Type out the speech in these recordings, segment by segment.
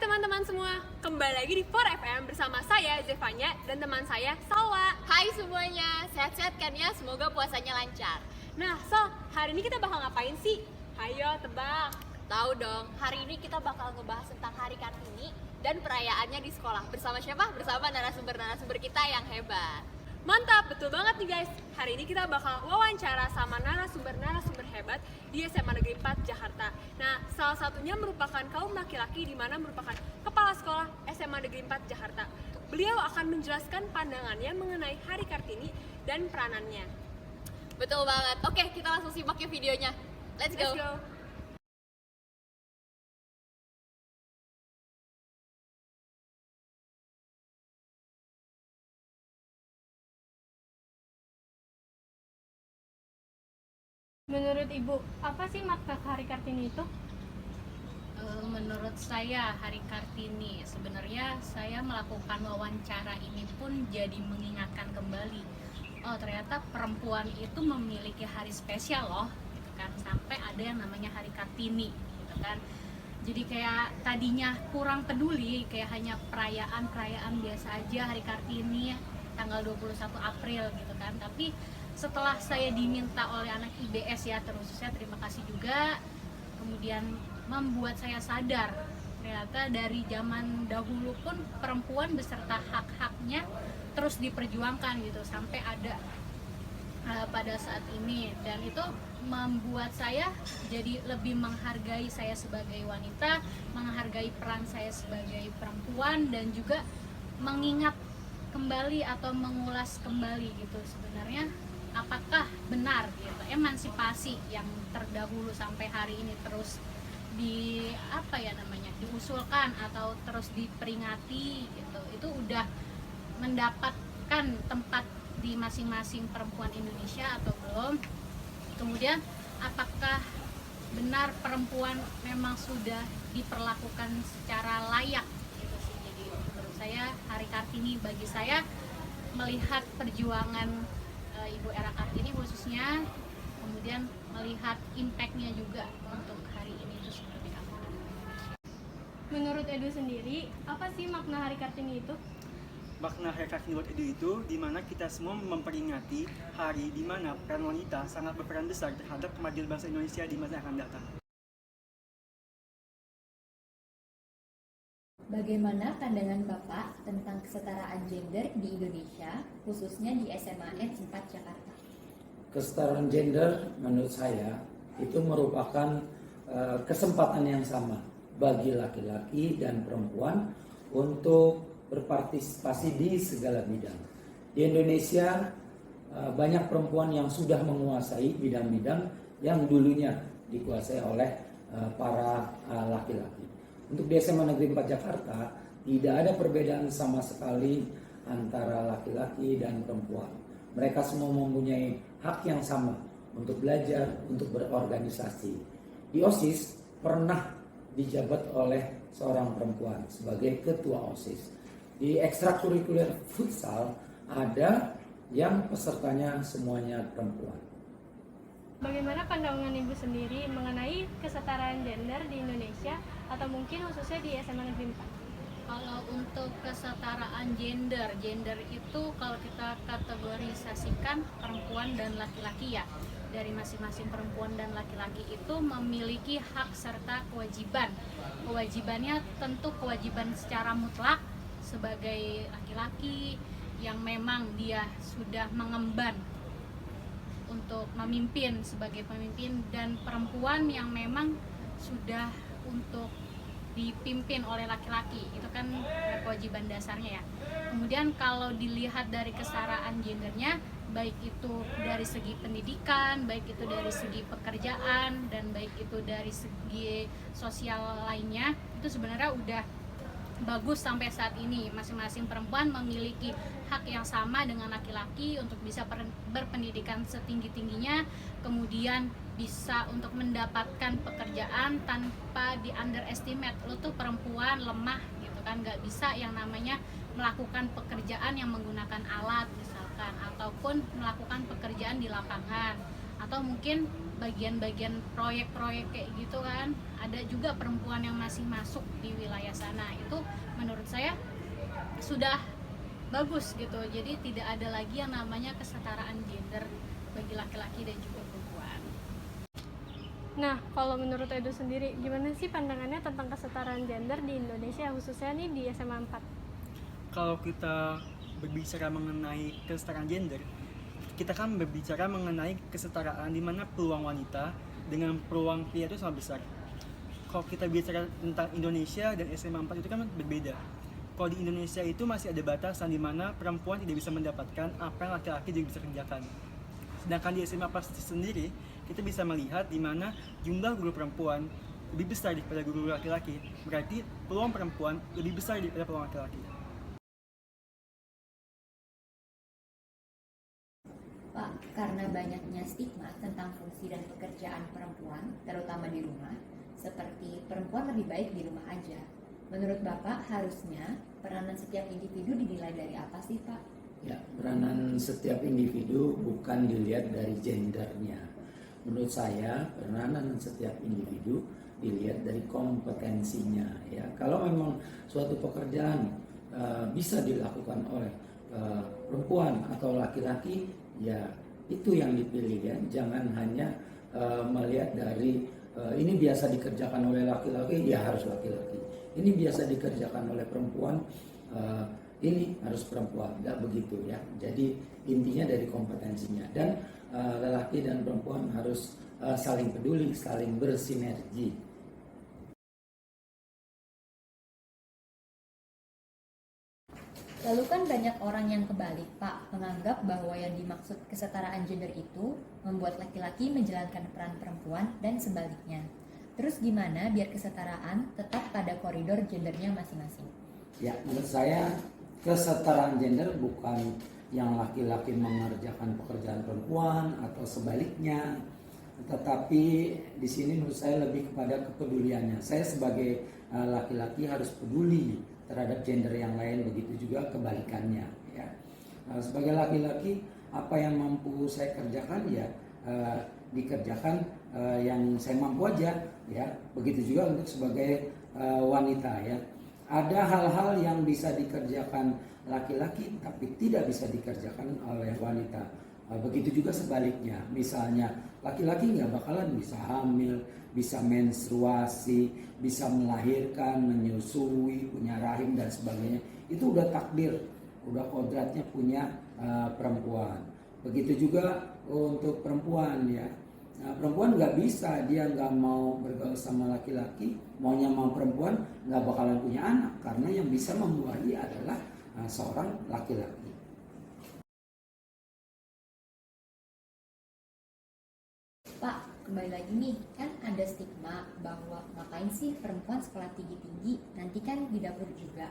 teman-teman semua, kembali lagi di 4FM bersama saya Zevanya dan teman saya Salwa. Hai semuanya, sehat-sehat kan ya? Semoga puasanya lancar. Nah, hari ini kita bakal ngapain sih? Hayo tebak. Tahu dong, hari ini kita bakal ngebahas tentang Hari Kartini dan perayaannya di sekolah. Bersama siapa? Bersama narasumber-narasumber kita yang hebat. Mantap, betul banget nih guys. Hari ini kita bakal wawancara sama narasumber-narasumber hebat di SMA Negeri 4 Jakarta. Nah, salah satunya merupakan kaum laki-laki di mana merupakan kepala sekolah SMA Negeri 4 Jakarta. Beliau akan menjelaskan pandangannya mengenai Hari Kartini dan peranannya. Betul banget. Oke, kita langsung simak ya videonya. Let's go. Menurut Ibu, apa sih makna Hari Kartini itu? Menurut saya Hari Kartini, sebenarnya saya melakukan wawancara ini pun jadi mengingatkan kembali, oh ternyata perempuan itu memiliki hari spesial loh, gitu kan, sampai ada yang namanya Hari Kartini, gitu kan. Jadi kayak tadinya kurang peduli, kayak hanya perayaan biasa aja Hari Kartini tanggal 21 April gitu kan. Tapi setelah saya diminta oleh anak IBS ya, terus saya terima kasih juga, kemudian membuat saya sadar ternyata dari zaman dahulu pun perempuan beserta hak-haknya terus diperjuangkan gitu sampai ada pada saat ini, dan itu membuat saya jadi lebih menghargai saya sebagai wanita, menghargai peran saya sebagai perempuan, dan juga mengingat kembali atau mengulas kembali gitu sebenarnya apakah benar gitu emansipasi yang terdahulu sampai hari ini terus diusulkan atau terus diperingati gitu, itu udah mendapatkan tempat di masing-masing perempuan Indonesia atau belum. Kemudian apakah benar perempuan memang sudah diperlakukan secara layak gitu sih. Jadi menurut saya Hari Kartini bagi saya melihat perjuangan Ibu Era Kartini khususnya, kemudian melihat impact-nya juga untuk hari ini itu seperti apa. Menurut Edu sendiri, apa sih makna Hari Kartini itu? Makna Hari Kartini buat Edu itu dimana kita semua memperingati hari di mana peran wanita sangat berperan besar terhadap kemajuan bangsa Indonesia di masa yang akan datang. Bagaimana pandangan Bapak tentang kesetaraan gender di Indonesia, khususnya di SMA N 4 Jakarta? Kesetaraan gender menurut saya itu merupakan kesempatan yang sama bagi laki-laki dan perempuan untuk berpartisipasi di segala bidang. Di Indonesia banyak perempuan yang sudah menguasai bidang-bidang yang dulunya dikuasai oleh para laki-laki. Untuk di SMA Negeri 4 Jakarta tidak ada perbedaan sama sekali antara laki-laki dan perempuan. Mereka semua mempunyai hak yang sama untuk belajar, untuk berorganisasi. Di OSIS pernah dijabat oleh seorang perempuan sebagai ketua OSIS. Di ekstrakurikuler futsal ada yang pesertanya semuanya perempuan. Bagaimana pandangan Ibu sendiri mengenai kesetaraan gender di Indonesia atau mungkin khususnya di SMA Negeri 4? Kalau untuk kesetaraan gender itu kalau kita kategorisasikan perempuan dan laki-laki ya, dari masing-masing perempuan dan laki-laki itu memiliki hak serta kewajiban. Kewajibannya tentu kewajiban secara mutlak sebagai laki-laki yang memang dia sudah mengemban untuk memimpin sebagai pemimpin, dan perempuan yang memang sudah untuk dipimpin oleh laki-laki, itu kan kewajiban dasarnya ya. Kemudian kalau dilihat dari kesetaraan gendernya, baik itu dari segi pendidikan, baik itu dari segi pekerjaan, dan baik itu dari segi sosial lainnya, itu sebenarnya udah bagus sampai saat ini. Masing-masing perempuan memiliki hak yang sama dengan laki-laki untuk bisa berpendidikan setinggi-tingginya, kemudian bisa untuk mendapatkan pekerjaan tanpa di underestimate, lo tuh perempuan lemah gitu kan, nggak bisa yang namanya melakukan pekerjaan yang menggunakan alat misalkan, ataupun melakukan pekerjaan di lapangan, atau mungkin bagian-bagian proyek-proyek kayak gitu kan, ada juga perempuan yang masih masuk di wilayah sana. Itu menurut saya sudah bagus gitu. Jadi tidak ada lagi yang namanya kesetaraan gender bagi laki-laki dan juga perempuan. Nah, kalau menurut Edu sendiri, gimana sih pandangannya tentang kesetaraan gender di Indonesia, khususnya nih di SMA 4? Kalau kita berbicara mengenai kesetaraan gender, kita kan berbicara mengenai kesetaraan di mana peluang wanita dengan peluang pria itu sangat besar. Kalau kita bicara tentang Indonesia dan SMA 4 itu kan berbeda. Kalau di Indonesia itu masih ada batasan di mana perempuan tidak bisa mendapatkan apa yang laki-laki juga bisa kerjakan. Sedangkan di SMA 4 sendiri, kita bisa melihat di mana jumlah guru perempuan lebih besar daripada guru laki-laki. Berarti peluang perempuan lebih besar daripada peluang laki-laki. Pak, karena banyaknya stigma tentang fungsi dan pekerjaan perempuan, terutama di rumah, seperti perempuan lebih baik di rumah aja. Menurut Bapak, harusnya peranan setiap individu dinilai dari apa sih, Pak? Ya, peranan setiap individu bukan dilihat dari gendernya. Menurut saya, peranan setiap individu dilihat dari kompetensinya. Ya, kalau memang suatu pekerjaan bisa dilakukan oleh perempuan atau laki-laki, ya itu yang dipilih ya. Jangan hanya melihat dari ini biasa dikerjakan oleh laki-laki, ya harus laki-laki. Ini biasa dikerjakan oleh perempuan, ini harus perempuan. Nggak begitu ya. Jadi intinya dari kompetensinya. Dan lelaki dan perempuan harus saling peduli, saling bersinergi. Lalu kan banyak orang yang kebalik, Pak, menganggap bahwa yang dimaksud kesetaraan gender itu membuat laki-laki menjalankan peran perempuan dan sebaliknya. Terus gimana biar kesetaraan tetap pada koridor gendernya masing-masing? Ya, menurut saya kesetaraan gender bukan yang laki-laki mengerjakan pekerjaan perempuan atau sebaliknya, tetapi di sini menurut saya lebih kepada kepeduliannya. Saya sebagai laki-laki harus peduli terhadap gender yang lain, begitu juga kebalikannya ya. Sebagai laki-laki, apa yang mampu saya kerjakan ya dikerjakan yang saya mampu aja ya. Begitu juga untuk sebagai wanita ya. Ada hal-hal yang bisa dikerjakan laki-laki tapi tidak bisa dikerjakan oleh wanita. Begitu juga sebaliknya. Misalnya laki-laki nggak bakalan bisa hamil, bisa menstruasi, bisa melahirkan, menyusui, punya rahim dan sebagainya. Itu udah takdir, udah kodratnya punya perempuan. Begitu juga untuk perempuan ya. Nah, perempuan nggak bisa, dia nggak mau bergaul sama laki-laki, maunya mau perempuan, nggak bakalan punya anak karena yang bisa membuahi adalah seorang laki-laki. Pak, kembali lagi nih, kan ada stigma bahwa ngapain sih perempuan sekolah tinggi-tinggi, nanti kan di dapur juga.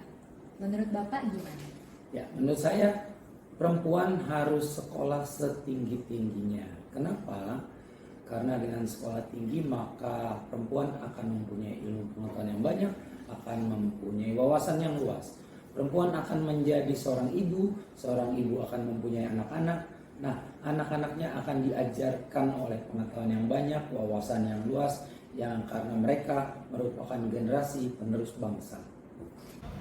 Menurut Bapak gimana? Ya, menurut saya perempuan harus sekolah setinggi-tingginya. Kenapa? Karena dengan sekolah tinggi maka perempuan akan mempunyai ilmu pengetahuan yang banyak, akan mempunyai wawasan yang luas. Perempuan akan menjadi seorang ibu akan mempunyai anak-anak. Nah, anak-anaknya akan diajarkan oleh pengetahuan yang banyak, wawasan yang luas, yang karena mereka merupakan generasi penerus bangsa.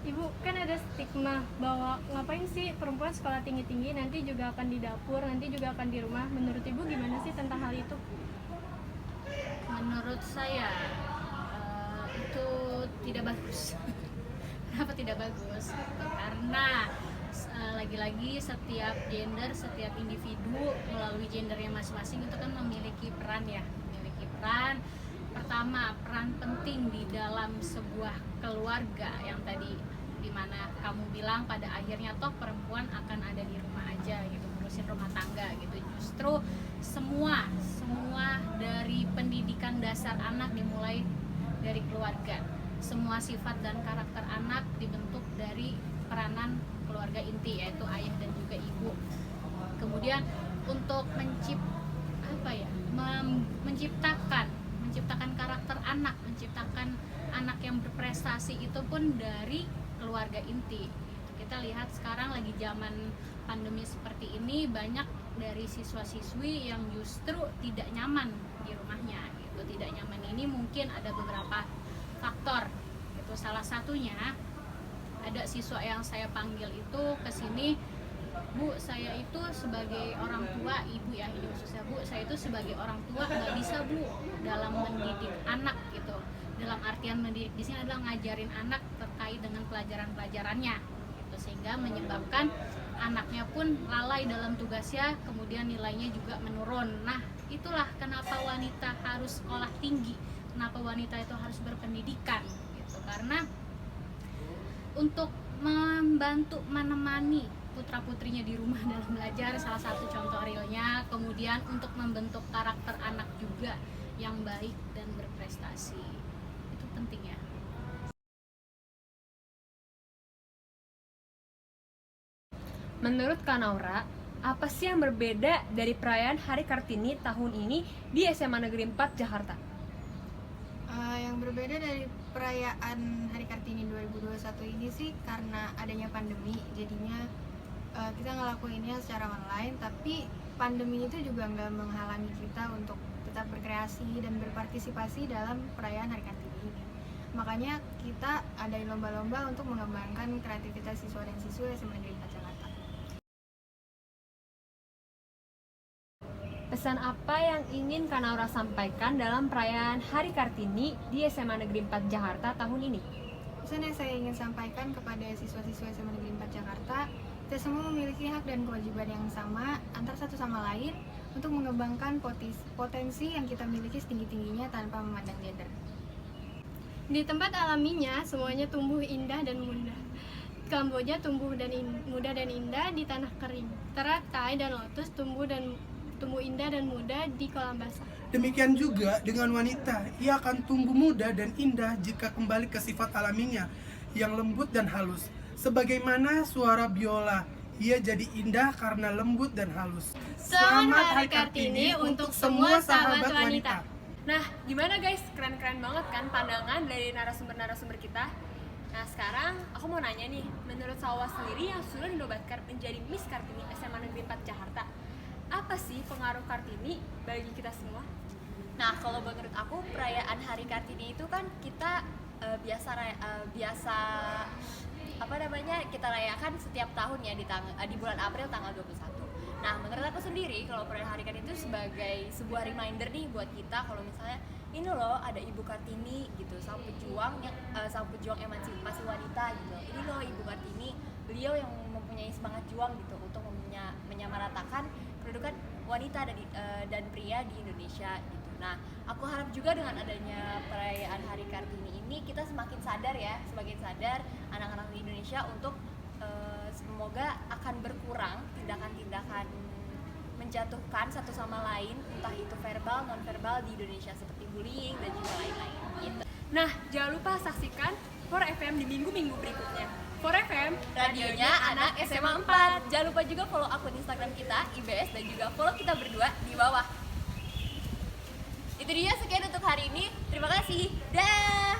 Ibu, kan ada stigma bahwa ngapain sih perempuan sekolah tinggi-tinggi, nanti juga akan di dapur, nanti juga akan di rumah. Menurut Ibu gimana sih tentang hal itu? Menurut saya itu tidak bagus. Kenapa tidak bagus? Karena lagi-lagi setiap gender, setiap individu melalui gendernya masing-masing itu kan memiliki peran ya, memiliki peran. Pertama, peran penting di dalam sebuah keluarga yang tadi dimana kamu bilang pada akhirnya toh perempuan akan ada di rumah aja gitu, ngurusin rumah tangga gitu. Justru semua dari pendidikan dasar anak dimulai dari keluarga. Semua sifat dan karakter anak dibentuk dari peranan keluarga inti, yaitu ayah dan juga ibu. Kemudian untuk menciptakan karakter anak, menciptakan anak yang berprestasi itu pun dari keluarga inti. Kita lihat sekarang lagi zaman pandemi seperti ini, banyak dari siswa-siswi yang justru tidak nyaman di rumahnya gitu. Tidak nyaman ini mungkin ada beberapa faktor. Itu salah satunya ada siswa yang saya panggil itu ke sini, Bu, saya itu sebagai orang tua, ibu ya, ini khususnya Bu, saya itu sebagai orang tua nggak bisa Bu dalam mendidik anak gitu. Dalam artian mendidik di sini adalah ngajarin anak terkait dengan pelajaran-pelajarannya gitu, sehingga menyebabkan anaknya pun lalai dalam tugasnya, kemudian nilainya juga menurun. Nah, itulah kenapa wanita harus sekolah tinggi, kenapa wanita itu harus berpendidikan gitu, karena untuk membantu menemani putra-putrinya di rumah dalam belajar, salah satu contoh realnya, kemudian untuk membentuk karakter anak juga yang baik dan berprestasi. Itu penting ya. Menurut Kak Naura, apa sih yang berbeda dari perayaan Hari Kartini tahun ini di SMA Negeri 4 Jakarta? Yang berbeda dari perayaan Hari Kartini 2021 ini sih karena adanya pandemi, jadinya kita ngelakuinnya secara online, tapi pandemi itu juga nggak menghalangi kita untuk tetap berkreasi dan berpartisipasi dalam perayaan Hari Kartini ini. Makanya kita adain lomba-lomba untuk mengembangkan kreativitas siswa dan siswi SMA Negeri 4 Jakarta. Pesan apa yang ingin Kak Naura sampaikan dalam perayaan Hari Kartini di SMA Negeri 4 Jakarta tahun ini? Pesan yang saya ingin sampaikan kepada siswa-siswa SMA Negeri 4 Jakarta, kita semua memiliki hak dan kewajiban yang sama antar satu sama lain untuk mengembangkan potensi yang kita miliki setinggi-tingginya tanpa memandang gender. Di tempat alaminya, semuanya tumbuh indah dan mudah. Kamboja tumbuh muda dan indah di tanah kering. Teratai dan lotus tumbuh indah dan muda di kolam basah. Demikian juga dengan wanita, ia akan tumbuh muda dan indah jika kembali ke sifat alaminya yang lembut dan halus. Sebagaimana suara biola, ia jadi indah karena lembut dan halus. Selamat Hari Kartini untuk semua sahabat wanita. Nah, gimana guys? Keren-keren banget kan pandangan dari narasumber-narasumber kita? Nah, sekarang aku mau nanya nih, menurut Salwa sendiri yang sudah dinobatkan menjadi Miss Kartini SMA Negeri 4 Jakarta, apa sih pengaruh Kartini bagi kita semua? Nah, kalau menurut aku perayaan Hari Kartini itu kan kita kita rayakan setiap tahun ya di bulan April tanggal 21. Nah, menurut aku sendiri kalau perayaan Hari Kartini itu sebagai sebuah reminder nih buat kita kalau misalnya ini loh ada Ibu Kartini gitu, sang pejuang emansipasi wanita gitu. Ini loh Ibu Kartini, beliau yang mempunyai semangat juang gitu untuk menyamaratakan kedudukan wanita dan pria di Indonesia gitu. Nah, aku harap juga dengan adanya perayaan Hari Kartini ini kita semakin sadar anak-anak di Indonesia untuk semoga akan berkurang tindakan-tindakan menjatuhkan satu sama lain, entah itu verbal, non-verbal di Indonesia seperti bullying dan juga lain-lain gitu. Nah, jangan lupa saksikan 4FM di minggu-minggu berikutnya. 4FM, Radionya anak SMA 4. Jangan lupa juga follow akun Instagram kita, IBS, dan juga follow kita berdua di bawah. Itu dia, sekian untuk hari ini. Terima kasih. Dah.